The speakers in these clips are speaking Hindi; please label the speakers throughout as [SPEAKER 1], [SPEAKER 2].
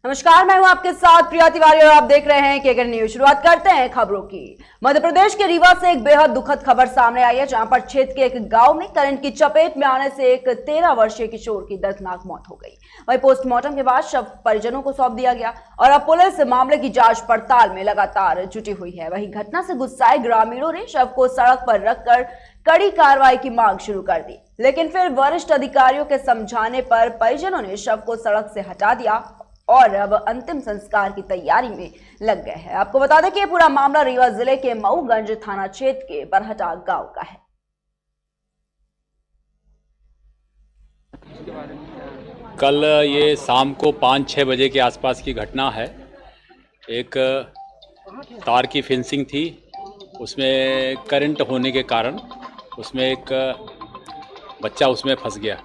[SPEAKER 1] नमस्कार, मैं हूं आपके साथ प्रिया तिवारी और आप देख रहे हैं केकेआर न्यूज। शुरुआत करते हैं खबरों की। मध्य प्रदेश के रीवा से एक बेहद दुखद खबर सामने आई है, जहां पर क्षेत्र के एक गांव में करंट की चपेट में आने से एक 13 वर्षीय किशोर की दर्दनाक मौत हो गई। वहीं पोस्टमार्टम के बाद शव परिजनों को सौंप दिया गया और अब पुलिस मामले की जांच पड़ताल में लगातार जुटी हुई है। वहीं घटना से गुस्साए ग्रामीणों ने शव को सड़क पर रखकर कड़ी कार्रवाई की मांग शुरू कर दी, लेकिन फिर वरिष्ठ अधिकारियों के समझाने पर परिजनों ने शव को सड़क से हटा दिया और अब अंतिम संस्कार की तैयारी में लग गए हैं। आपको बता दें कि यह पूरा मामला रीवा जिले के मऊगंज थाना क्षेत्र के बरहटा गांव का है।
[SPEAKER 2] कल ये शाम को 5-6 बजे के आसपास की घटना है। एक तार की फेंसिंग थी, उसमें करंट होने के कारण उसमें एक बच्चा उसमें फंस गया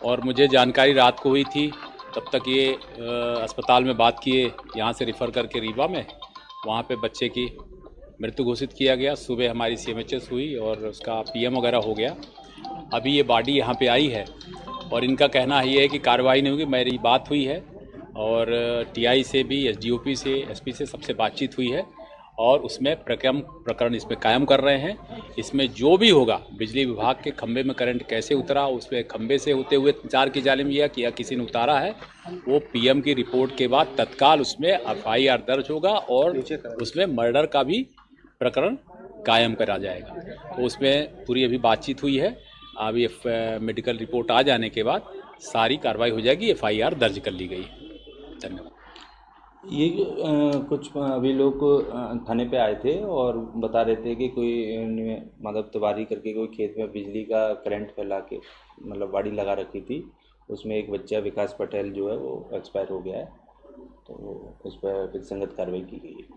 [SPEAKER 2] और मुझे जानकारी रात को हुई थी। तब तक ये अस्पताल में बात किए, यहाँ से रिफ़र करके रीवा में, वहाँ पे बच्चे की मृत्यु घोषित किया गया। सुबह हमारी CMHS हुई और उसका PM वगैरह हो गया। अभी ये बॉडी यहाँ पे आई है और इनका कहना ये है कि कार्रवाई नहीं होगी। मेरी बात हुई है और TI से भी, SDOP से, SP से सबसे बातचीत हुई है और उसमें प्रकरण इसमें कायम कर रहे हैं। इसमें जो भी होगा, बिजली विभाग के खंभे में करंट कैसे उतरा, उसमें खंभे से होते हुए तार की जाली में या किसी ने उतारा है, वो PM की रिपोर्ट के बाद तत्काल उसमें FIR दर्ज होगा और उसमें मर्डर का भी प्रकरण कायम करा जाएगा। तो उसमें पूरी अभी बातचीत हुई है। अभी मेडिकल रिपोर्ट आ जाने के बाद सारी कार्रवाई हो जाएगी, FIR दर्ज कर ली गई है। धन्यवाद।
[SPEAKER 3] ये कुछ अभी लोग थाने पे आए थे और बता रहे थे कि कोई मतलब तबारी करके कोई खेत में बिजली का करंट फैला के मतलब बाड़ी लगा रखी थी। उसमें एक बच्चा विकास पटेल जो है वो एक्सपायर हो गया है, तो उस पर फिर संगत कार्रवाई की गई है।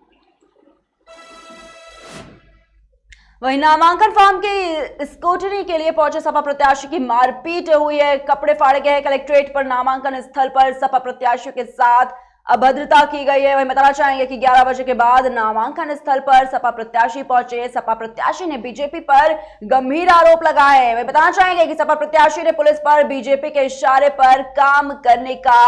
[SPEAKER 1] वहीं नामांकन फॉर्म की स्क्रूटनी के लिए पहुंचे सपा प्रत्याशी की मारपीट हुई है, कपड़े फाड़े गए हैं। कलेक्ट्रेट पर नामांकन स्थल पर सपा प्रत्याशियों के साथ अभद्रता की गई है। वहीं बताना चाहेंगे कि 11 बजे के बाद नामांकन स्थल पर सपा प्रत्याशी पहुंचे। सपा प्रत्याशी ने बीजेपी पर गंभीर आरोप लगाए हैं। वहीं बताना चाहेंगे कि सपा प्रत्याशी ने पुलिस पर बीजेपी के इशारे पर काम करने का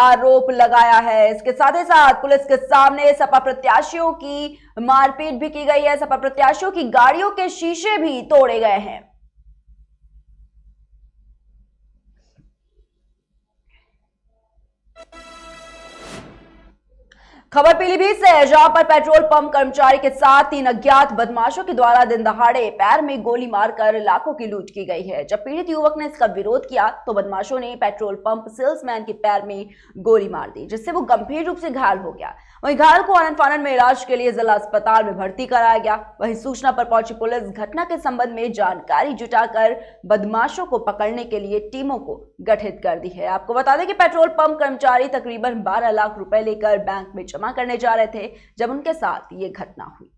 [SPEAKER 1] आरोप लगाया है। इसके साथ ही साथ पुलिस के सामने सपा प्रत्याशियों की मारपीट भी की गई है। सपा प्रत्याशियों की गाड़ियों के शीशे भी तोड़े गए हैं। खबर पीलीभीत से है, जहां पर पेट्रोल पंप कर्मचारी के साथ 3 अज्ञात बदमाशों के द्वारा दिन दहाड़े पैर में गोली मारकर लाखों की लूट की गई है। जब पीड़ित युवक ने इसका विरोध किया तो बदमाशों ने पेट्रोल पंप सेल्समैन के पैर में गोली मार दी, जिससे वो गंभीर रूप से घायल हो गया। वहीं घायल को आनन फानन में इलाज के लिए जिला अस्पताल में भर्ती कराया गया। वहीं सूचना पर पहुंची पुलिस घटना के संबंध में जानकारी जुटाकर बदमाशों को पकड़ने के लिए टीमों को गठित कर दी है। आपको बता दें कि पेट्रोल पंप कर्मचारी तकरीबन 12 लाख रुपए लेकर बैंक में जमा करने जा रहे थे जब उनके साथ ये घटना हुई।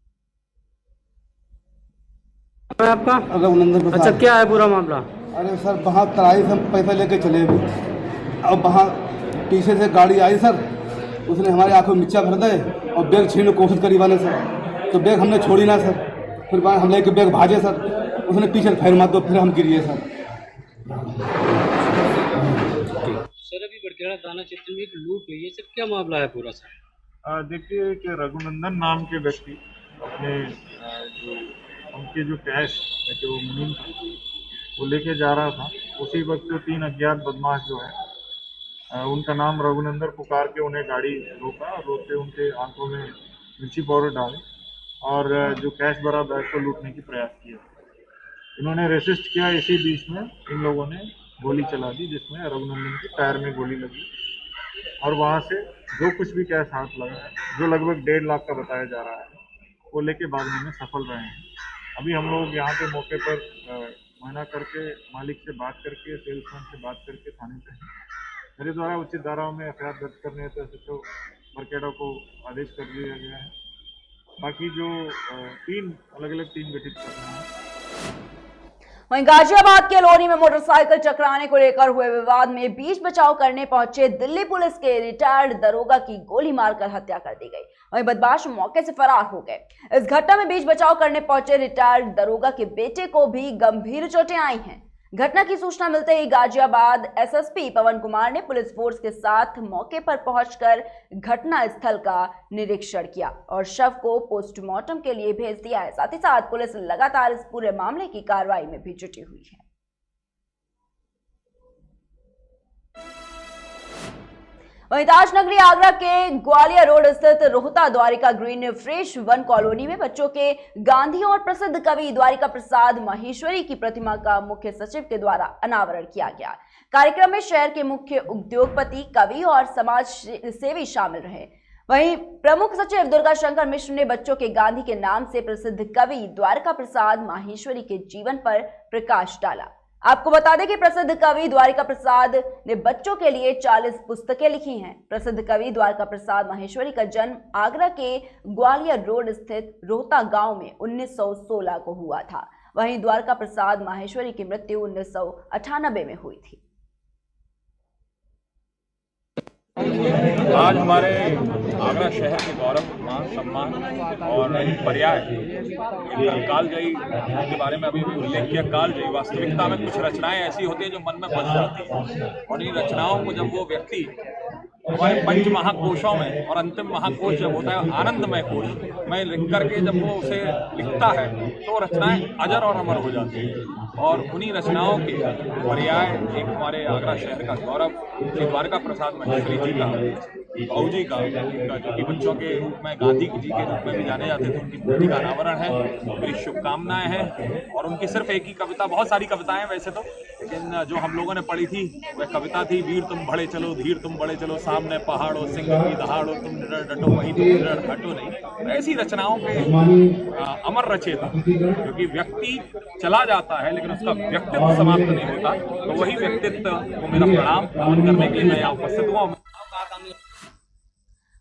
[SPEAKER 4] आपका
[SPEAKER 5] रघुनंदन प्रसाद।
[SPEAKER 4] अच्छा, क्या है पूरा मामला?
[SPEAKER 5] अरे सर, वहाँ तराई से हम पैसा लेके चले गए। अब वहाँ पीछे से गाड़ी आई सर, उसने हमारे आंखों में मिर्चा भर दे और बैग छीनने की कोशिश करी वाले सर। तो बैग हमने छोड़ी ना सर, फिर हम लेके बैग भागे सर, उसने पीछे फायर मार दो, फिर हम गिरिए सर।
[SPEAKER 4] सर, अभी बड़खेड़ा थाना क्षेत्र में एक लूट हुई है सर, क्या मामला है पूरा सर?
[SPEAKER 6] देखिए कि रघुनंदन नाम के व्यक्ति अपने जो उनके जो कैश जो मुनीम था वो लेके जा रहा था। उसी वक्त 3 अज्ञात बदमाश जो है उनका नाम रघुनंदन पुकार के उन्हें गाड़ी रोका और रोकते उनके आंखों में मिर्ची पाउडर डाले और जो कैश भरा बैग को लूटने की प्रयास किया। इन्होंने रेसिस्ट किया, इसी बीच में इन लोगों ने गोली चला दी, जिसमें रघुनंदन के पैर में गोली लगी और वहाँ से जो कुछ भी कैश हाथ लगा है, जो लगभग 1.5 लाख का बताया जा रहा है, वो लेके भागने में सफल रहे हैं। अभी हम लोग यहाँ पे मौके पर मुआयना करके, मालिक से बात करके, सेल्समैन से बात करके थाने पे हैं। मेरे द्वारा उचित धाराओं में FIR दर्ज करने हेतु SHO बरखेड़ा को आदेश कर दिया गया है। बाकी जो 3 अलग-अलग टीम गठित कर रहे हैं।
[SPEAKER 1] वहीं गाजियाबाद के लोनी में मोटरसाइकिल टकराने को लेकर हुए विवाद में बीच बचाव करने पहुंचे दिल्ली पुलिस के रिटायर्ड दरोगा की गोली मारकर हत्या कर दी गई। वहीं बदमाश मौके से फरार हो गए। इस घटना में बीच बचाव करने पहुंचे रिटायर्ड दरोगा के बेटे को भी गंभीर चोटें आई हैं। घटना की सूचना मिलते ही गाजियाबाद एसएसपी पवन कुमार ने पुलिस फोर्स के साथ मौके पर पहुंचकर घटना स्थल का निरीक्षण किया और शव को पोस्टमार्टम के लिए भेज दिया है। साथ ही साथ पुलिस लगातार इस पूरे मामले की कार्रवाई में भी जुटी हुई है। वहीं ताजनगरी आगरा के ग्वालियर रोड स्थित Rohta Dwarika Green Fresh One Colony में बच्चों के गांधी और प्रसिद्ध कवि द्वारिका प्रसाद माहेश्वरी की प्रतिमा का मुख्य सचिव के द्वारा अनावरण किया गया। कार्यक्रम में शहर के मुख्य उद्योगपति, कवि और समाज सेवी शामिल रहे। वहीं प्रमुख सचिव दुर्गा शंकर मिश्र ने बच्चों के गांधी के नाम से प्रसिद्ध कवि द्वारिका प्रसाद माहेश्वरी के जीवन पर प्रकाश डाला। आपको बता दें कि प्रसिद्ध कवि द्वारिका प्रसाद ने बच्चों के लिए 40 पुस्तकें लिखी हैं। प्रसिद्ध कवि द्वारिका प्रसाद माहेश्वरी का जन्म आगरा के ग्वालियर रोड स्थित रोहता गांव में 1916 को हुआ था। वहीं द्वारिका प्रसाद माहेश्वरी की मृत्यु 1998 में हुई थी।
[SPEAKER 7] आज हमारे आगरा शहर के गौरव, मान, सम्मान और पर्याय कालजयी के बारे में अभी उल्लेख किया। कालजयी वास्तविकता में कुछ रचनाएं ऐसी होती है जो मन में बस जाती है और इन रचनाओं को जब वो व्यक्ति हमारे पंच महाकोशों में, और अंतिम महाकोश जब होता है आनंदमय कोश में लिख करके जब वो उसे लिखता है तो रचनाएं अजर और अमर हो जाती हैं। और उन्हीं रचनाओं के पर्याय एक हमारे आगरा शहर का गौरव श्री द्वारिका प्रसाद माहेश्वरी जी का, बाबू जी का, जो कि बच्चों के रूप में गांधी जी के रूप में भी जाने जाते थे, उनकी मूर्ति का अनावरण है। मेरी शुभकामनाएं हैं। और उनकी सिर्फ एक ही कविता, बहुत सारी कविताएं वैसे तो, लेकिन जो हम लोगों ने पढ़ी थी वह कविता थी, वीर तुम बड़े चलो, धीर तुम बड़े चलो, सामने पहाड़ो सिंह की दहाड़ो, तुम निडर डटो वहीं तुम निडर हटो नहीं। ऐसी रचनाओं के अमर रचेता, क्योंकि व्यक्ति चला जाता है लेकिन उसका व्यक्तित्व समाप्त नहीं होता, तो वही व्यक्तित्व को मेरा प्रणाम करने के लिए मैं यहाँ उपस्थित हुआ।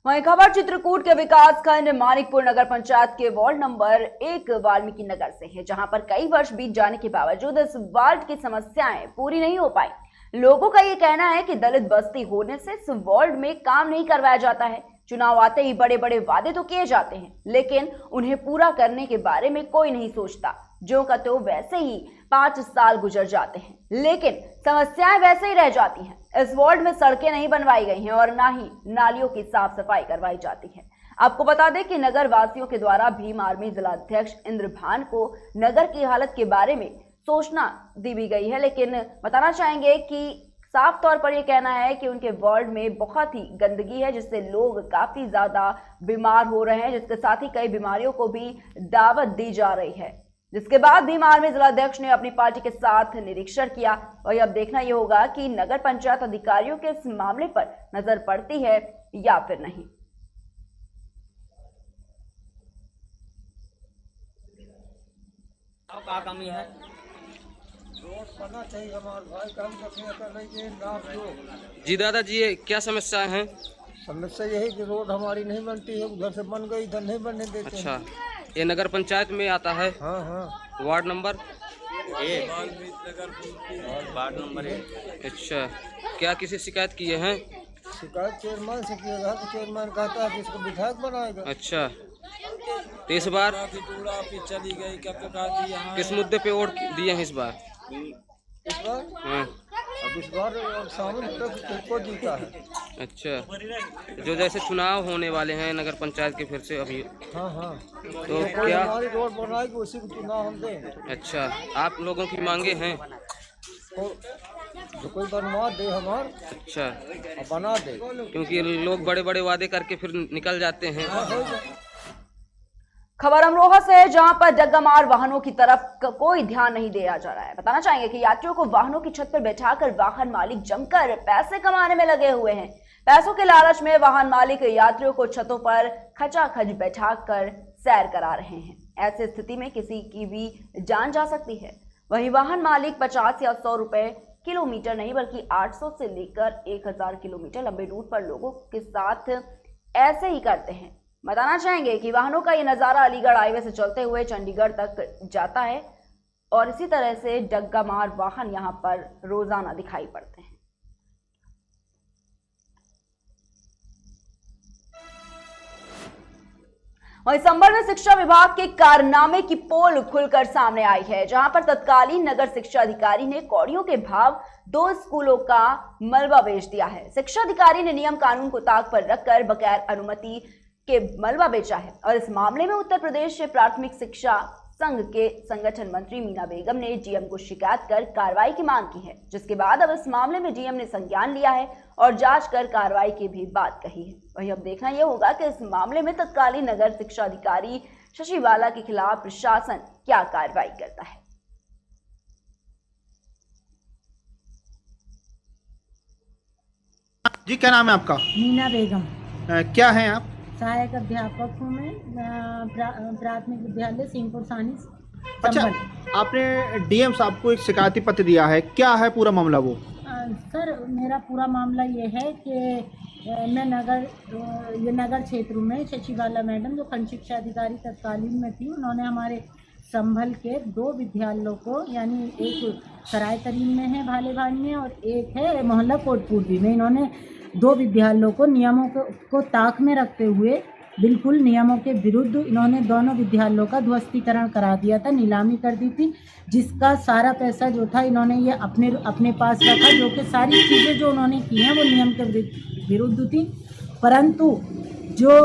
[SPEAKER 1] वहीं खबर चित्रकूट के विकास खंड मानिकपुर नगर पंचायत के वार्ड नंबर 1 वाल्मीकि नगर से है, जहां पर कई वर्ष बीत जाने के बावजूद इस वार्ड की समस्याएं पूरी नहीं हो पाई। लोगों का ये कहना है कि दलित बस्ती होने से इस वार्ड में काम नहीं करवाया जाता है। चुनाव आते ही बड़े बड़े वादे तो किए जाते हैं, लेकिन उन्हें पूरा करने के बारे में कोई नहीं सोचता। जो का तो वैसे ही 5 साल गुजर जाते हैं, लेकिन समस्याएं वैसे ही रह जाती हैं। इस वार्ड में सड़कें नहीं बनवाई गई हैं और ना ही नालियों की साफ सफाई करवाई जाती है। आपको बता दें कि नगर वासियों के द्वारा भीम आर्मी जिलाध्यक्ष इंद्रभान को नगर की हालत के बारे में सूचना दी भी गई है, लेकिन बताना चाहेंगे कि साफ तौर पर यह कहना है कि उनके वार्ड में बहुत ही गंदगी है, जिससे लोग काफी ज्यादा बीमार हो रहे हैं, जिसके साथ ही कई बीमारियों को भी दावत दी जा रही है। जिसके बाद भीम आर्मी जिलाध्यक्ष ने अपनी पार्टी के साथ निरीक्षण किया और अब देखना यह होगा कि नगर पंचायत अधिकारियों के इस मामले पर नजर पड़ती है या फिर नहीं।
[SPEAKER 4] क्या कमी है?
[SPEAKER 8] जी दादाजी, ये क्या समस्या है?
[SPEAKER 9] समस्या यही कि रोड हमारी नहीं बनती है, उधर से बन गई, इधर नहीं बनने देते।
[SPEAKER 8] अच्छा, ये नगर पंचायत में आता है?
[SPEAKER 9] हाँ हाँ।
[SPEAKER 8] Ward number
[SPEAKER 9] 1। Ward number 1।
[SPEAKER 8] अच्छा, क्या किसी शिकायत किए हैं?
[SPEAKER 9] शिकायत चेयरमैन से किया गया, तो चेयरमैन कहता है कि इसको विधायक बनाएगा।
[SPEAKER 8] अच्छा, तो इस बार
[SPEAKER 9] चली गई, क्या तो कहा कि यहाँ
[SPEAKER 8] किस मुद्दे पे वोट दिए हैं इस बार?
[SPEAKER 9] इस बार
[SPEAKER 8] हाँ।
[SPEAKER 9] अब इस बार सामने तक को जीता है।
[SPEAKER 8] अच्छा, जो जैसे चुनाव होने वाले हैं नगर पंचायत के फिर से अभी।
[SPEAKER 9] हाँ हाँ।
[SPEAKER 8] तो क्या
[SPEAKER 9] हमारी रोड बनाएगी उसी को चुनाव हम देंगे।
[SPEAKER 8] अच्छा, आप लोगों की मांगे हैं?
[SPEAKER 9] तो जो कोई बनवा दे हमार।
[SPEAKER 8] अच्छा,
[SPEAKER 9] बना दे,
[SPEAKER 8] क्योंकि लोग बड़े बड़े वादे करके फिर निकल जाते हैं।
[SPEAKER 1] खबर अमरोहा से है, जहां पर डग्गामार वाहनों की तरफ कोई ध्यान नहीं दिया जा रहा है। बताना चाहेंगे कि यात्रियों को वाहनों की छत पर बैठाकर वाहन मालिक जमकर पैसे कमाने में लगे हुए हैं। पैसों के लालच में वाहन मालिक यात्रियों को छतों पर खचाखच बैठाकर सैर करा रहे हैं। ऐसी स्थिति में किसी की भी जान जा सकती है। वहीं वाहन मालिक 50 या 100 रुपए किलोमीटर नहीं बल्कि 800 से लेकर 1000 किलोमीटर लंबे रूट पर लोगों के साथ ऐसे ही करते हैं। बताना चाहेंगे कि वाहनों का ये नज़ारा अलीगढ़ हाईवे से चलते हुए चंडीगढ़ तक जाता है और इसी तरह से डग्गामार वाहन यहां पर रोजाना दिखाई पड़ते हैं। वहीं संभल में शिक्षा विभाग के कारनामे की पोल खुलकर सामने आई है, जहां पर तत्कालीन नगर शिक्षा अधिकारी ने कौड़ियों के भाव 2 स्कूलों का मलबा बेच दिया है। शिक्षा अधिकारी ने नियम कानून को ताक पर रखकर बगैर अनुमति के मलबा बेचा है और इस मामले में उत्तर प्रदेश प्राथमिक शिक्षा संघ के संगठन मंत्री मीना बेगम ने डीएम को शिकायत कर कार्रवाई की मांग की है, जिसके बाद अब इस मामले में डीएम ने संज्ञान लिया है और जांच कर कार्रवाई की भी बात कही है। वहीं अब देखना यह होगा कि इस मामले में तत्कालीन नगर शिक्षा अधिकारी शशि बाला के खिलाफ प्रशासन क्या कार्रवाई करता है।
[SPEAKER 10] जी, क्या नाम है आपका?
[SPEAKER 11] मीना बेगम।
[SPEAKER 10] क्या हैं आप?
[SPEAKER 11] सहायक अध्यापक हूँ मैं, प्राथमिक विद्यालय सिंहपुर सानी।
[SPEAKER 10] अच्छा, आपने डीएम साहब को एक शिकायती पत्र दिया है, क्या है पूरा मामला वो?
[SPEAKER 11] सर, मेरा पूरा मामला ये है कि मैं नगर क्षेत्र में शशि बाला मैडम जो खंड शिक्षा अधिकारी तत्कालीन में थी, उन्होंने हमारे संभल के 2 विद्यालयों को, यानी एक सराय तरीन में है भालेभान में और एक है मोहल्ला कोटपूर्वी में, इन्होंने 2 विद्यालयों को नियमों को ताक में रखते हुए बिल्कुल नियमों के विरुद्ध इन्होंने दोनों विद्यालयों का ध्वस्तीकरण करा दिया था, नीलामी कर दी थी, जिसका सारा पैसा जो था इन्होंने ये अपने पास रखा, जो कि सारी चीज़ें जो उन्होंने की हैं वो नियम के विरुद्ध थी। परंतु जो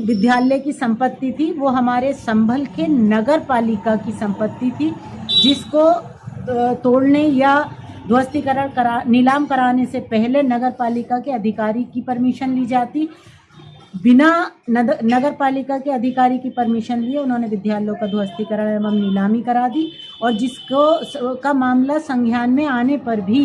[SPEAKER 11] विद्यालय की संपत्ति थी वो हमारे संभल के नगर पालिका की संपत्ति थी, जिसको तोड़ने या ध्वस्तीकरण नीलाम कराने से पहले नगर पालिका के अधिकारी की परमिशन ली जाती। बिना नगर पालिका के अधिकारी की परमिशन लिए उन्होंने विद्यालयों का ध्वस्तीकरण एवं नीलामी करा दी और जिसको का मामला संज्ञान में आने पर भी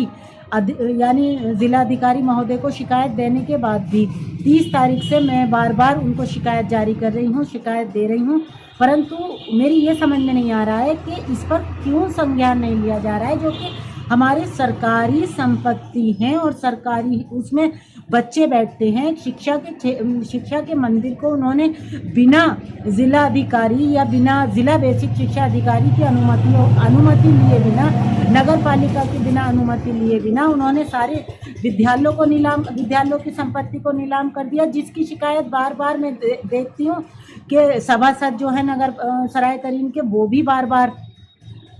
[SPEAKER 11] यानी जिलाधिकारी महोदय को शिकायत देने के बाद भी 30 तारीख से मैं बार बार उनको शिकायत जारी कर रही हूँ, शिकायत दे रही हूँ, परंतु मेरी ये समझ में नहीं आ रहा है कि इस पर क्यों संज्ञान नहीं लिया जा रहा है, जो कि हमारे सरकारी संपत्ति हैं और सरकारी उसमें बच्चे बैठते हैं। शिक्षा के मंदिर को उन्होंने बिना जिला अधिकारी या बिना जिला बेसिक शिक्षा अधिकारी की अनुमति लिए बिना, नगर पालिका की बिना अनुमति लिए बिना उन्होंने सारे विद्यालयों की संपत्ति को नीलाम कर दिया, जिसकी शिकायत बार बार मैं देखती हूँ कि सभासद जो है नगर सराय तरीन के वो भी बार बार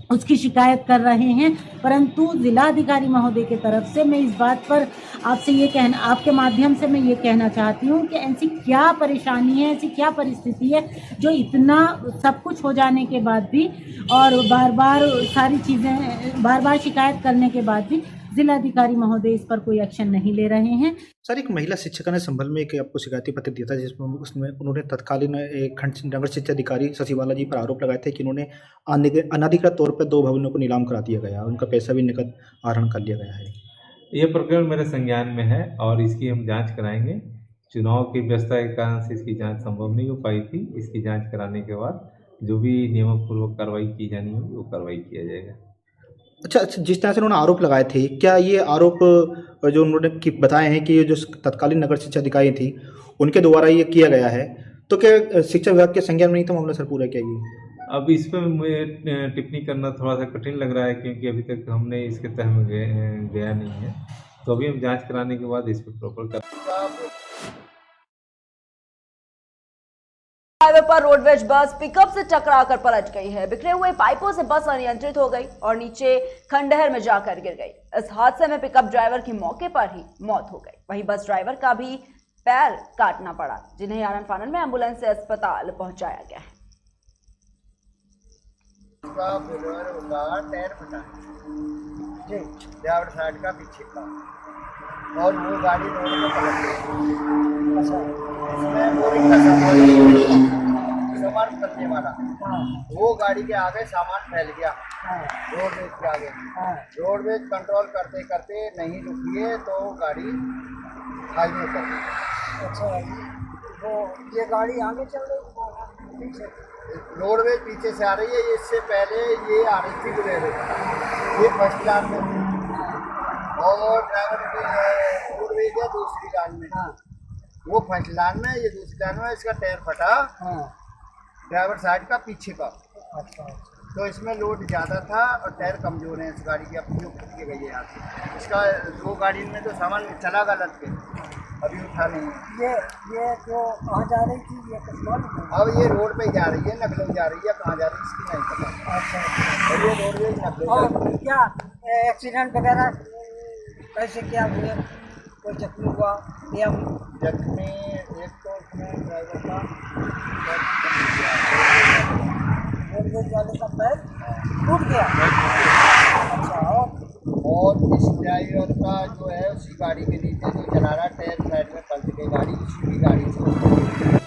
[SPEAKER 11] उसकी शिकायत कर रहे हैं। परंतु जिलाधिकारी महोदय की तरफ से मैं इस बात पर आपके माध्यम से मैं ये कहना चाहती हूँ कि ऐसी क्या परेशानी है, ऐसी क्या परिस्थिति है जो इतना सब कुछ हो जाने के बाद भी और बार बार शिकायत करने के बाद भी जिलाधिकारी महोदय इस पर कोई एक्शन नहीं ले रहे हैं।
[SPEAKER 10] सर, एक महिला शिक्षिका ने संभल में एक आपको शिकायती पत्र दिया था, जिसमें उसमें उन्होंने तत्कालीन खंड नगर शिक्षा अधिकारी शशि बाला जी पर आरोप लगाए थे कि उन्होंने अनाधिकृत तौर पर 2 भवनों को नीलाम करा दिया गया, उनका पैसा भी नकद आहरण कर लिया गया है।
[SPEAKER 12] ये प्रकरण मेरे संज्ञान में है और इसकी हम जांच कराएंगे। चुनाव की व्यवस्था के कारण से इसकी जांच संभव नहीं हो पाई थी। इसकी जांच कराने के बाद जो भी नियमपूर्वक कार्रवाई की जानी होगी वो कार्रवाई किया जाएगा।
[SPEAKER 10] अच्छा, जिस तरह से उन्होंने आरोप लगाए थे, क्या ये आरोप जो उन्होंने बताए हैं कि जो तत्कालीन नगर शिक्षा अधिकारी थी उनके द्वारा ये किया गया है, तो क्या शिक्षा विभाग के संज्ञान में नहीं था मामला सर पूरा? क्या ये
[SPEAKER 12] अब इस पर मुझे टिप्पणी करना थोड़ा सा कठिन लग रहा है, क्योंकि अभी तक हमने इसके तह में गया नहीं है, तो अभी हम जांच कराने के बाद इस पर प्रॉपर
[SPEAKER 1] हाईवे पर रोडवेज बस पिकअप से टकराकर पलट गई है। बिखरे हुए पाइपों से बस अनियंत्रित हो गई और नीचे खंडहर में जाकर गिर गई। इस हादसे में पिकअप ड्राइवर की मौके पर ही मौत हो गई, वहीं बस ड्राइवर का भी पैर काटना पड़ा, जिन्हें आनन फानन में एम्बुलेंस से अस्पताल पहुंचाया गया है।
[SPEAKER 9] टायर फटा जी, ड्राइवर साइड का पीछे का, और वो गाड़ी रोड में पलट गई। अच्छा, इसमें बोरिंग का सामान फंसने वाला, वो गाड़ी के आगे सामान फैल गया रोडवेज के आगे। रोडवेज कंट्रोल करते करते नहीं रुकी तो गाड़ी हाईवे पर। अच्छा, वो ये गाड़ी आगे चल रही पीछे, रोडवेज पीछे से आ रही है। इससे पहले ये आ रही थी बुलेरो, ये फर्स्ट लाइन में थी और ड्राइवर रोडवेज है दूसरी लाइन में। वो फर्स्ट लाइन में, ये दूसरी लाइन में। इसका टायर फटा ड्राइवर साइड का पीछे का। अच्छा, तो इसमें लोड ज़्यादा था और टायर कमज़ोर है इस गाड़ी की, अपनी जो फट के गई है यहाँ से। इसका 2 गाड़ी में तो सामान चला गलत के, अभी उठा नहीं है।
[SPEAKER 13] ये जो कहाँ जा रही थी ये कुछ मालूम है?
[SPEAKER 9] अब ये रोड पे जा रही है, नकलों जा रही है, कहाँ जा रही है इसकी नहीं पता।
[SPEAKER 13] अच्छा
[SPEAKER 9] और ये रोड पे नकलों जा
[SPEAKER 13] और
[SPEAKER 9] रही है।
[SPEAKER 13] क्या एक्सीडेंट वगैरह कैसे क्या हुए? कोई जख्मी हुआ या
[SPEAKER 9] जख्मी एक तो उसमें ड्राइवर का
[SPEAKER 13] रोडवेज वाले का पैर टूट गया। अच्छा
[SPEAKER 9] और इस ड्राइवर का जो है उसी गाड़ी के नीचे जो चला रहा टायर साइड में पलट गई गाड़ी, उसी की गाड़ी से।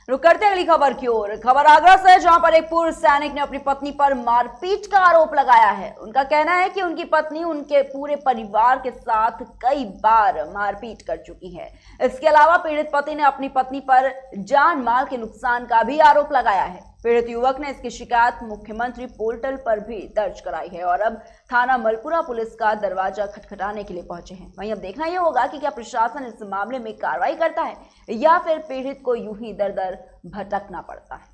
[SPEAKER 1] रुक करते हैं अगली खबर की ओर। खबर आगरा से है, जहां पर एक पूर्व सैनिक ने अपनी पत्नी पर मारपीट का आरोप लगाया है। उनका कहना है कि उनकी पत्नी उनके पूरे परिवार के साथ कई बार मारपीट कर चुकी है। इसके अलावा पीड़ित पति ने अपनी पत्नी पर जान माल के नुकसान का भी आरोप लगाया है। पीड़ित युवक ने इसकी शिकायत मुख्यमंत्री पोर्टल पर भी दर्ज कराई है और अब थाना मलपुरा पुलिस का दरवाजा खटखटाने के लिए पहुंचे हैं। वहीं अब देखना यह होगा कि क्या प्रशासन इस मामले में कार्रवाई करता है या फिर पीड़ित को यूं ही दर दर भटकना पड़ता है।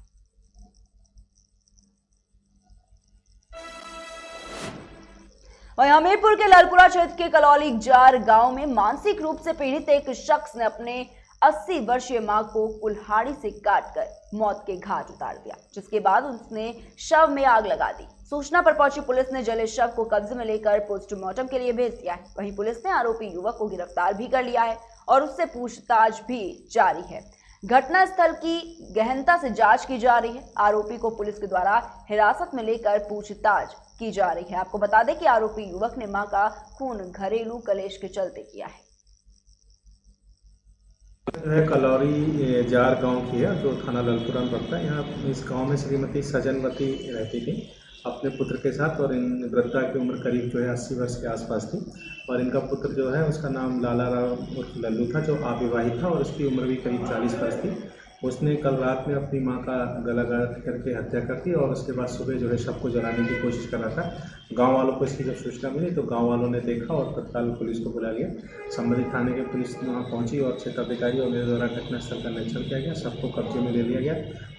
[SPEAKER 1] वहीं हमीरपुर के लालपुरा क्षेत्र के कलौली जार गांव में मानसिक रूप से पीड़ित एक शख्स ने अपने 80 वर्षीय मां को कुल्हाड़ी से काटकर मौत के घाट उतार दिया, जिसके बाद उसने शव में आग लगा दी। सूचना पर पहुंची पुलिस ने जले शव को कब्जे में लेकर पोस्टमार्टम के लिए भेज दिया है। वहीं पुलिस ने आरोपी युवक को गिरफ्तार भी कर लिया है और उससे पूछताछ भी जारी है। घटनास्थल की गहनता से जांच की जा रही है। आरोपी को पुलिस के द्वारा हिरासत में लेकर पूछताछ की जा रही है। आपको बता दें कि आरोपी युवक ने मां का खून घरेलू कलेश के चलते किया है।
[SPEAKER 12] कलौरी जार गांव की है जो थाना ललपुरा में पड़ता है। यहाँ इस गांव में श्रीमती सजनवती रहती थी अपने पुत्र के साथ और इन वृद्धा की उम्र करीब जो है 80 वर्ष के आसपास थी और इनका पुत्र जो है उसका नाम लाला राम उर्फ लल्लू था जो अविवाहित था और उसकी उम्र भी करीब 40 वर्ष थी। उसने कल रात में अपनी मां का गला काट करके हत्या कर दी और उसके बाद सुबह जो है शव को जलाने की कोशिश कर रहा था। गांव वालों को इसकी जब सूचना मिली तो गांव वालों ने देखा और तत्काल पुलिस को बुला लिया। संबंधित थाने के पुलिस वहां पहुंची और क्षेत्राधिकारी और मेरे द्वारा घटनास्थल का निरीक्षण किया गया। सबको कब्जे में ले लिया गया,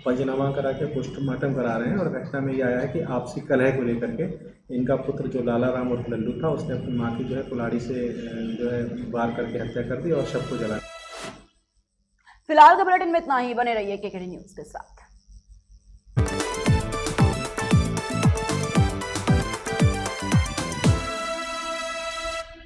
[SPEAKER 12] पंचनामा करा के पोस्टमार्टम करा रहे हैं और घटना में यह आया है कि आपसी कलह को लेकर के इनका पुत्र जो लाला राम उर्फ लल्लू था उसने अपनी माँ की जो है कुल्हाड़ी से जो है वार करके हत्या कर दी और शव को जला।
[SPEAKER 1] फिलहाल का बुलेटिन में इतना ही। बने रहिए केकेडी न्यूज के साथ।